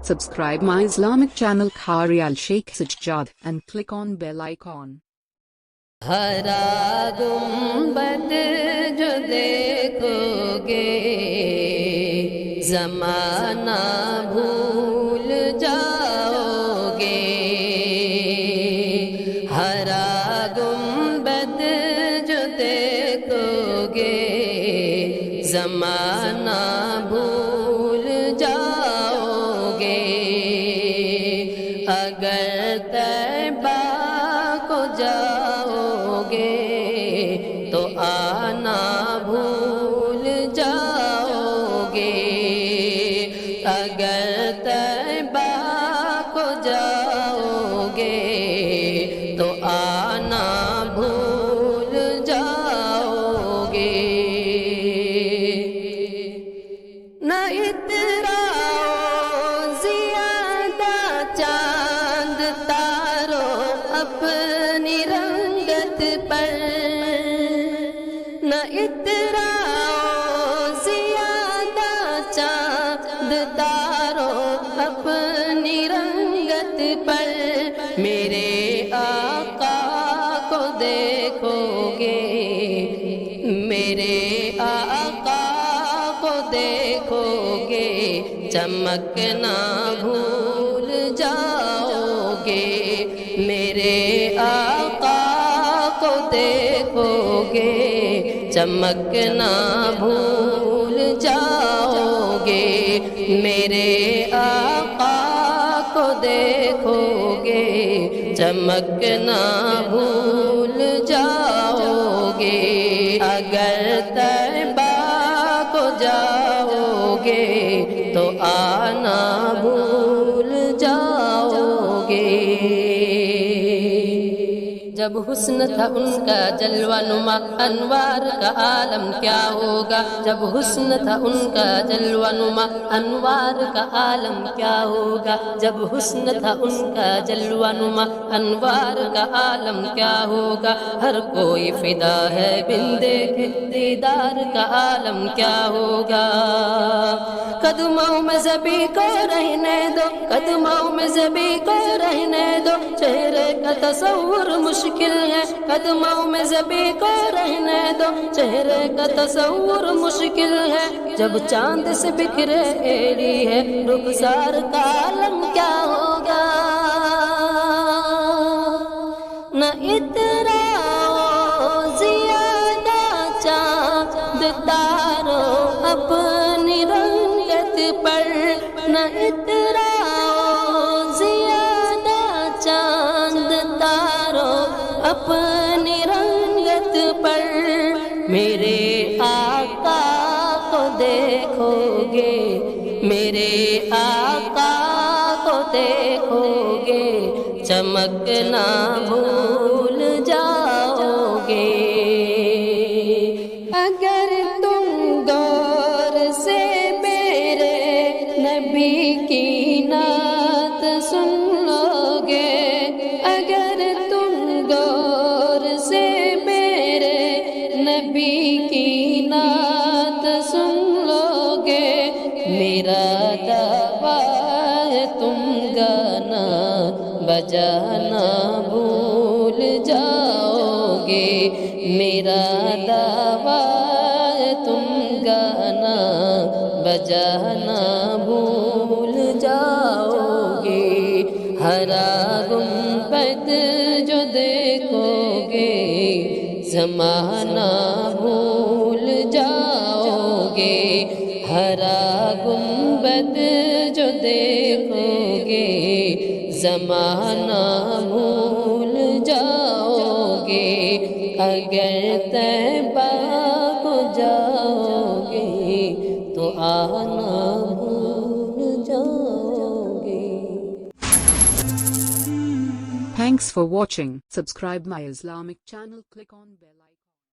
Subscribe my Islamic channel Qari Al Sheikh Sajjad and click on bell icon. ہرا گنبد جو دیکھو گے زمانہ بھول جاؤ گے، ہرا گنبد جو دیکھو گے زمانہ بھول جاؤ گے، اگر طیبہ کو جاؤ گے تو آنا بھول جاؤ گے، اگر طیبہ کو جاؤ گے تو آنا بھول جاؤ گے، نہ اتراؤ زیادہ چاند تارو اپنی رنگت پر، نہ اتراؤ زیادہ چاند تارو اپنی رنگت پر، میرے آقا کو دیکھو گے، میرے آقا کو دیکھو گے چمکنا بھول جاؤ گے، میرے آقا کو دیکھو گے چمکنا بھول جاؤ گے، میرے آقا کو دیکھو گے چمکنا بھول جاؤ گے، اگر طیبہ کو جاؤ گے تو آنا بھول جاؤ گے، جب حسن تھا ان کا جلوہ نما انوار کا عالم کیا ہوگا، جب حسن تھا ان کا جلوہ نما انوار کا عالم کیا ہوگا، جب حسن تھا ان کا جلوہ نما انوار کا عالم کیا ہوگا، ہر کوئی فدا ہے بن دیکھے دیدار کا عالم کیا ہوگا، قدموں میں زبی کو رہنے دو، قدموں میں زبی کو رہنے دو، چہرے کا تصور مشکل ہے، قدموں میں زبی کو رہنے دو، چہرے کا تصور مشکل ہے، جب چاند سے بکھرے ایڑی ہے رخسار کا عالم کیا ہوگا، نہ اتراؤ زیادہ چاند تارو اپنی رنگت پر، نہ اتراؤ زیادہ چاند تارو اپنی رنگت پر، میرے آقا کو دیکھو گے، میرے آقا کو دیکھو گے چمکنا بھول جاؤ گے، اگر تم غور سے میرے نبی کی نعت سن لو گے، اگر تم غور سے میرے نبی کی نعت سن لو گے، میرا دعویٰ ہے تم گانا بجانا بھول جاؤ گے، میرا دعویٰ ہے تم گانا بجانا بھول جاؤ گے، ہرا گنبد جو دیکھو گے زمانہ بھول جاؤ گے، ہرا گنبد جو دیکھو گے زمانہ بھول جاؤ گے، اگر طیبہ کو جاؤ گے تو آنا بھول جاؤ گے۔ Thanks for watching. Subscribe my Islamic channel. Click on bell icon.